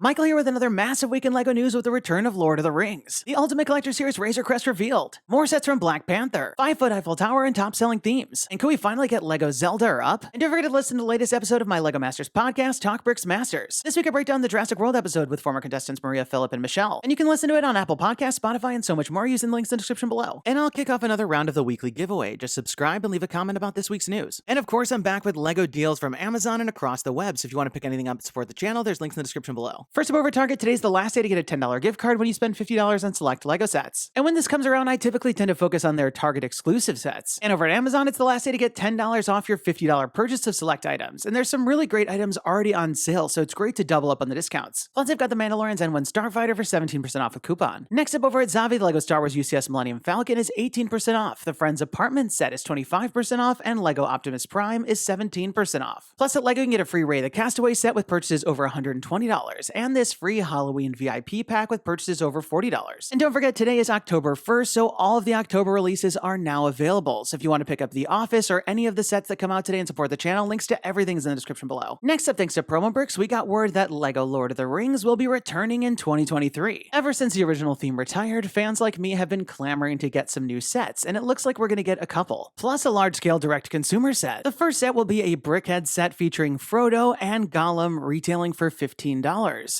Michael here with another massive week in LEGO news with the return of Lord of the Rings. The Ultimate Collector Series Razor Crest revealed. More sets from Black Panther. 5-foot Eiffel Tower and top-selling themes. And can we finally get LEGO Zelda up? And don't forget to listen to the latest episode of my LEGO Masters podcast, TalkBricks Masters. This week I break down the Jurassic World episode with former contestants Maria, Philip, and Michelle. And you can listen to it on Apple Podcasts, Spotify, and so much more using the links in the description below. And I'll kick off another round of the weekly giveaway. Just subscribe and leave a comment about this week's news. And of course, I'm back with LEGO deals from Amazon and across the web. So if you want to pick anything up and support the channel, there's links in the description below. First up over Target, today's the last day to get a $10 gift card when you spend $50 on select LEGO sets. And when this comes around, I typically tend to focus on their Target exclusive sets. And over at Amazon, it's the last day to get $10 off your $50 purchase of select items. And there's some really great items already on sale, so it's great to double up on the discounts. Plus, they've got the Mandalorian's N1 Starfighter for 17% off a coupon. Next up over at ZAVVI, the LEGO Star Wars UCS Millennium Falcon is 18% off. The Friends Apartment set is 25% off, and LEGO Optimus Prime is 17% off. Plus, at LEGO, you can get a free Rey the Castaway set with purchases over $120, and this free Halloween VIP pack with purchases over $40. And don't forget, today is October 1st, so all of the October releases are now available. So if you want to pick up The Office or any of the sets that come out today and support the channel, links to everything is in the description below. Next up, thanks to TalkBricks, we got word that LEGO Lord of the Rings will be returning in 2023. Ever since the original theme retired, fans like me have been clamoring to get some new sets, and it looks like we're going to get a couple. Plus a large-scale direct-to-consumer set. The first set will be a brickhead set featuring Frodo and Gollum, retailing for $15.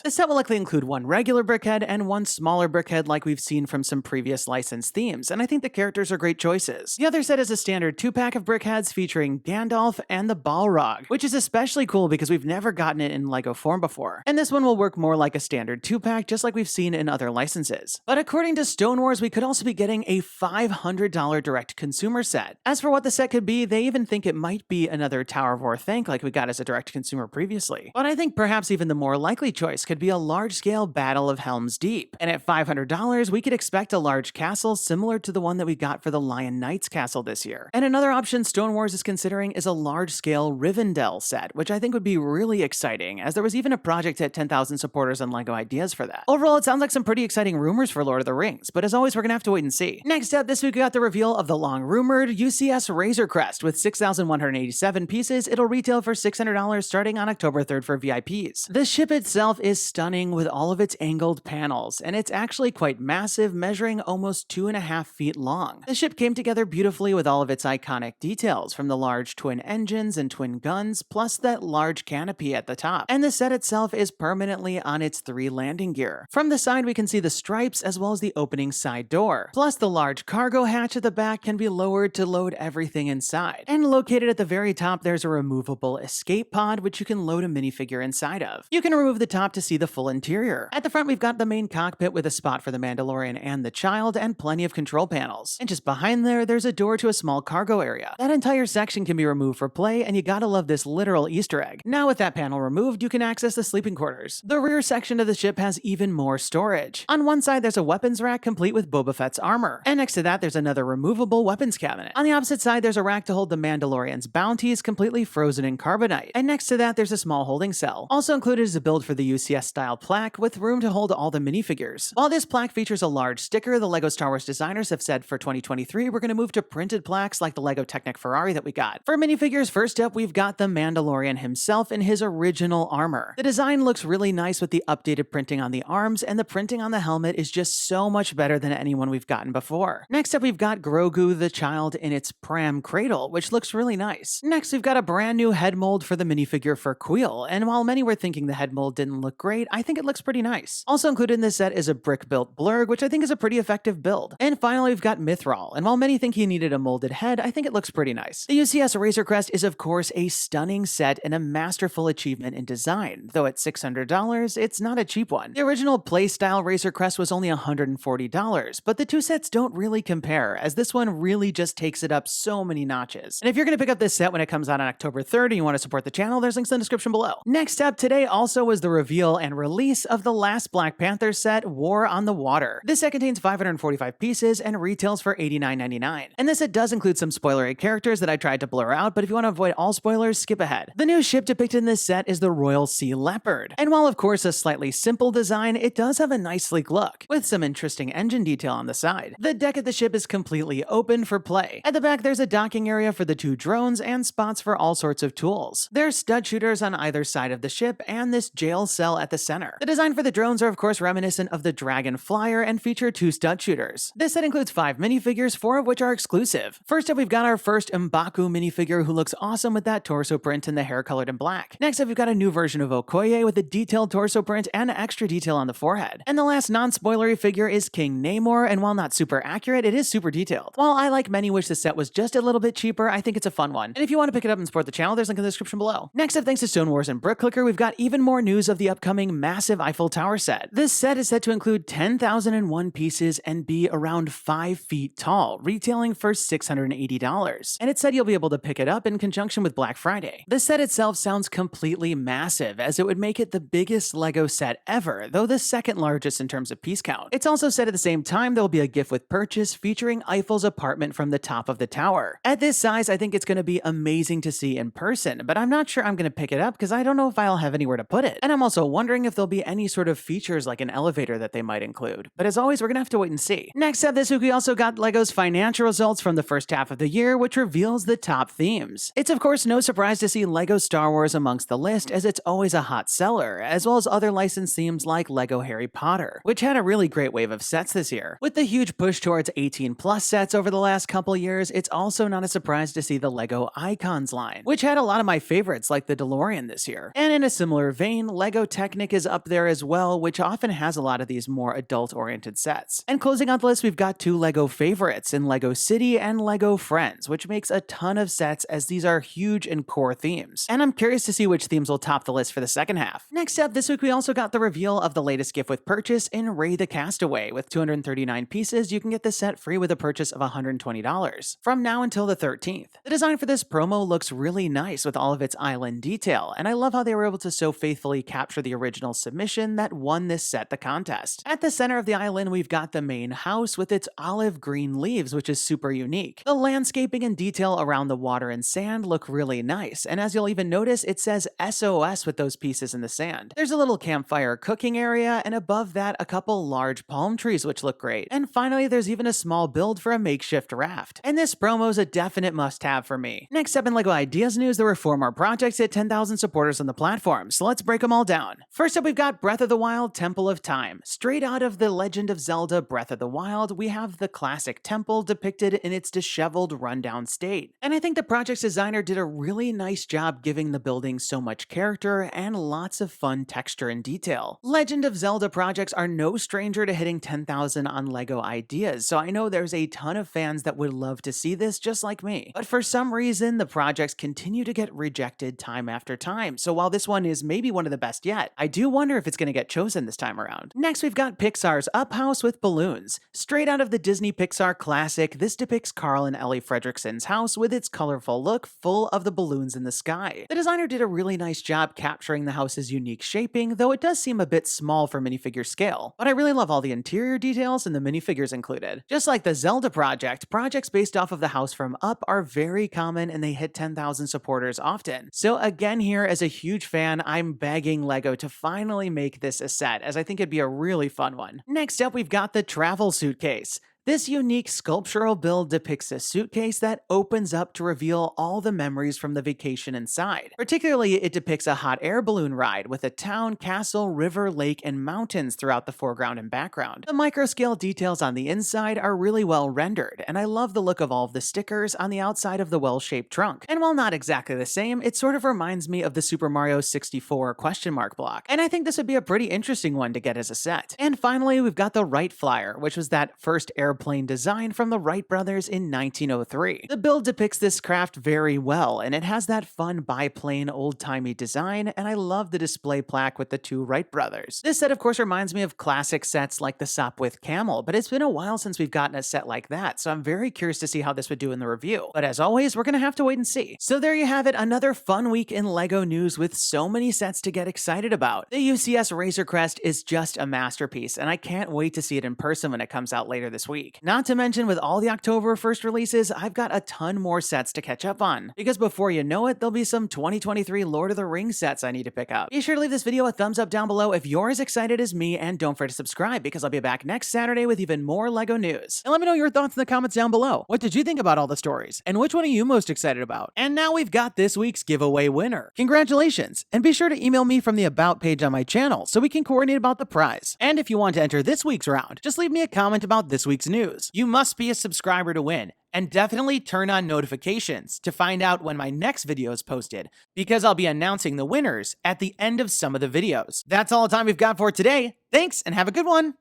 The set will likely include one regular brickhead and one smaller brickhead like we've seen from some previous licensed themes, and I think the characters are great choices. The other set is a standard 2-pack of brickheads featuring Gandalf and the Balrog, which is especially cool because we've never gotten it in LEGO form before. And this one will work more like a standard 2-pack just like we've seen in other licenses. But according to Stone Wars, we could also be getting a $500 direct consumer set. As for what the set could be, they even think it might be another Tower of War Thank like we got as a direct consumer previously. But I think perhaps even the more likely choice could be a large-scale Battle of Helm's Deep. And at $500, we could expect a large castle similar to the one that we got for the Lion Knight's castle this year. And another option Stone Wars is considering is a large-scale Rivendell set, which I think would be really exciting, as there was even a project at 10,000 supporters on LEGO Ideas for that. Overall, it sounds like some pretty exciting rumors for Lord of the Rings, but as always, we're gonna have to wait and see. Next up, this week we got the reveal of the long-rumored UCS Razor Crest. With 6,187 pieces, it'll retail for $600 starting on October 3rd for VIPs. The ship itself is stunning with all of its angled panels, and it's actually quite massive, measuring almost 2.5 feet long. The ship came together beautifully with all of its iconic details, from the large twin engines and twin guns, plus that large canopy at the top. And the set itself is permanently on its 3 landing gear. From the side, we can see the stripes as well as the opening side door. Plus, the large cargo hatch at the back can be lowered to load everything inside. And located at the very top, there's a removable escape pod, which you can load a minifigure inside of. You can remove the top to see the full interior. At the front, we've got the main cockpit with a spot for the Mandalorian and the child, and plenty of control panels. And just behind there, there's a door to a small cargo area. That entire section can be removed for play, and you gotta love this literal Easter egg. Now with that panel removed, you can access the sleeping quarters. The rear section of the ship has even more storage. On one side, there's a weapons rack complete with Boba Fett's armor. And next to that, there's another removable weapons cabinet. On the opposite side, there's a rack to hold the Mandalorian's bounties, completely frozen in carbonite. And next to that, there's a small holding cell. Also included is a build for the UCS style plaque with room to hold all the minifigures. While this plaque features a large sticker, the LEGO Star Wars designers have said for 2023, we're going to move to printed plaques like the LEGO Technic Ferrari that we got. For minifigures, first up, we've got the Mandalorian himself in his original armor. The design looks really nice with the updated printing on the arms, and the printing on the helmet is just so much better than anyone we've gotten before. Next up, we've got Grogu the child in its pram cradle, which looks really nice. Next, we've got a brand new head mold for the minifigure for Kuiil, and while many were thinking the head mold didn't look great, I think it looks pretty nice. Also included in this set is a brick-built Blurrg, which I think is a pretty effective build. And finally, we've got Mythrol, and while many think he needed a molded head, I think it looks pretty nice. The UCS Razor Crest is of course a stunning set and a masterful achievement in design, though at $600, it's not a cheap one. The original playstyle Razor Crest was only $140, but the two sets don't really compare, as this one really just takes it up so many notches. And if you're going to pick up this set when it comes out on October 3rd and you want to support the channel, there's links in the description below. Next up, today also was the reveal and release of the last Black Panther set, War on the Water. This set contains 545 pieces and retails for $89.99. And this set does include some spoilery characters that I tried to blur out, but if you want to avoid all spoilers, skip ahead. The new ship depicted in this set is the Royal Sea Leopard. And while of course a slightly simple design, it does have a nice sleek look, with some interesting engine detail on the side. The deck of the ship is completely open for play. At the back, there's a docking area for the 2 drones and spots for all sorts of tools. There's stud shooters on either side of the ship, and this jail cell well at the center. The design for the drones are of course reminiscent of the Dragon Flyer and feature 2 stud shooters. This set includes 5 minifigures, 4 of which are exclusive. First up, we've got our first M'Baku minifigure who looks awesome with that torso print and the hair colored in black. Next up, we've got a new version of Okoye with a detailed torso print and extra detail on the forehead. And the last non-spoilery figure is King Namor, and while not super accurate, it is super detailed. While I like many wish the set was just a little bit cheaper, I think it's a fun one. And if you want to pick it up and support the channel, there's a link in the description below. Next up, thanks to Stone Wars and Brick Clicker, we've got even more news of the upcoming massive Eiffel Tower set. This set is set to include 10,001 pieces and be around 5 feet tall, retailing for $680. And it's said you'll be able to pick it up in conjunction with Black Friday. The set itself sounds completely massive, as it would make it the biggest LEGO set ever, though the second largest in terms of piece count. It's also said at the same time there will be a gift with purchase featuring Eiffel's apartment from the top of the tower. At this size, I think it's going to be amazing to see in person, but I'm not sure I'm going to pick it up because I don't know if I'll have anywhere to put it. And I'm also wondering if there'll be any sort of features like an elevator that they might include. But as always, we're going to have to wait and see. Next up this week, we also got LEGO's financial results from the first half of the year, which reveals the top themes. It's of course no surprise to see LEGO Star Wars amongst the list, as it's always a hot seller, as well as other licensed themes like LEGO Harry Potter, which had a really great wave of sets this year. With the huge push towards 18+ sets over the last couple years, it's also not a surprise to see the LEGO Icons line, which had a lot of my favorites like the DeLorean this year. And in a similar vein, LEGO Technic is up there as well, which often has a lot of these more adult-oriented sets. And closing out the list, we've got 2 LEGO favorites in LEGO City and LEGO Friends, which makes a ton of sets as these are huge and core themes. And I'm curious to see which themes will top the list for the second half. Next up, this week we also got the reveal of the latest gift with purchase in Rey the Castaway. With 239 pieces, you can get the set free with a purchase of $120 from now until the 13th. The design for this promo looks really nice with all of its island detail, and I love how they were able to so faithfully capture the original submission that won this set the contest. At the center of the island, we've got the main house with its olive green leaves, which is super unique. The landscaping and detail around the water and sand look really nice, and as you'll even notice, it says SOS with those pieces in the sand. There's a little campfire cooking area, and above that, a couple large palm trees which look great. And finally, there's even a small build for a makeshift raft. And this promo's a definite must-have for me. Next up in LEGO Ideas news, there were 4 more projects hit 10,000 supporters on the platform, so let's break them all down. First up, we've got Breath of the Wild Temple of Time. Straight out of The Legend of Zelda Breath of the Wild, we have the classic temple depicted in its disheveled, rundown state. And I think the project's designer did a really nice job giving the building so much character and lots of fun texture and detail. Legend of Zelda projects are no stranger to hitting 10,000 on LEGO Ideas, so I know there's a ton of fans that would love to see this just like me. But for some reason, the projects continue to get rejected time after time, so while this one is maybe one of the best yet, I do wonder if it's going to get chosen this time around. Next, we've got Pixar's Up House with balloons. Straight out of the Disney Pixar classic, this depicts Carl and Ellie Fredrickson's house with its colorful look full of the balloons in the sky. The designer did a really nice job capturing the house's unique shaping, though it does seem a bit small for minifigure scale. But I really love all the interior details and the minifigures included. Just like the Zelda project, projects based off of the house from Up are very common and they hit 10,000 supporters often. So again here, as a huge fan, I'm begging LEGO to finally make this a set, as I think it'd be a really fun one. Next up, we've got the travel suitcase. This unique sculptural build depicts a suitcase that opens up to reveal all the memories from the vacation inside. Particularly, it depicts a hot air balloon ride with a town, castle, river, lake, and mountains throughout the foreground and background. The microscale details on the inside are really well rendered, and I love the look of all of the stickers on the outside of the well-shaped trunk. And while not exactly the same, it sort of reminds me of the Super Mario 64 question mark block, and I think this would be a pretty interesting one to get as a set. And finally, we've got the Wright Flyer, which was that first airplane design from the Wright brothers in 1903. The build depicts this craft very well, and it has that fun biplane old-timey design, and I love the display plaque with the 2 Wright brothers. This set of course reminds me of classic sets like the Sopwith Camel, but it's been a while since we've gotten a set like that, so I'm very curious to see how this would do in the review. But as always, we're gonna have to wait and see. So there you have it, another fun week in LEGO news with so many sets to get excited about. The UCS Razor Crest is just a masterpiece, and I can't wait to see it in person when it comes out later this week. week. Not to mention, with all the October 1st releases, I've got a ton more sets to catch up on. Because before you know it, there'll be some 2023 Lord of the Rings sets I need to pick up. Be sure to leave this video a thumbs up down below if you're as excited as me, and don't forget to subscribe because I'll be back next Saturday with even more LEGO news. And let me know your thoughts in the comments down below. What did you think about all the stories? And which one are you most excited about? And now we've got this week's giveaway winner. Congratulations! And be sure to email me from the About page on my channel so we can coordinate about the prize. And if you want to enter this week's round, just leave me a comment about this week's news. You must be a subscriber to win. And definitely turn on notifications to find out when my next video is posted, because I'll be announcing the winners at the end of some of the videos. That's all the time we've got for today. Thanks, and have a good one!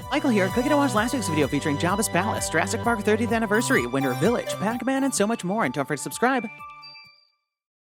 Michael here, clicking to watch last week's video featuring Jabba's Palace, Jurassic Park 30th Anniversary, Winter Village, Pac-Man, and so much more. And don't forget to subscribe.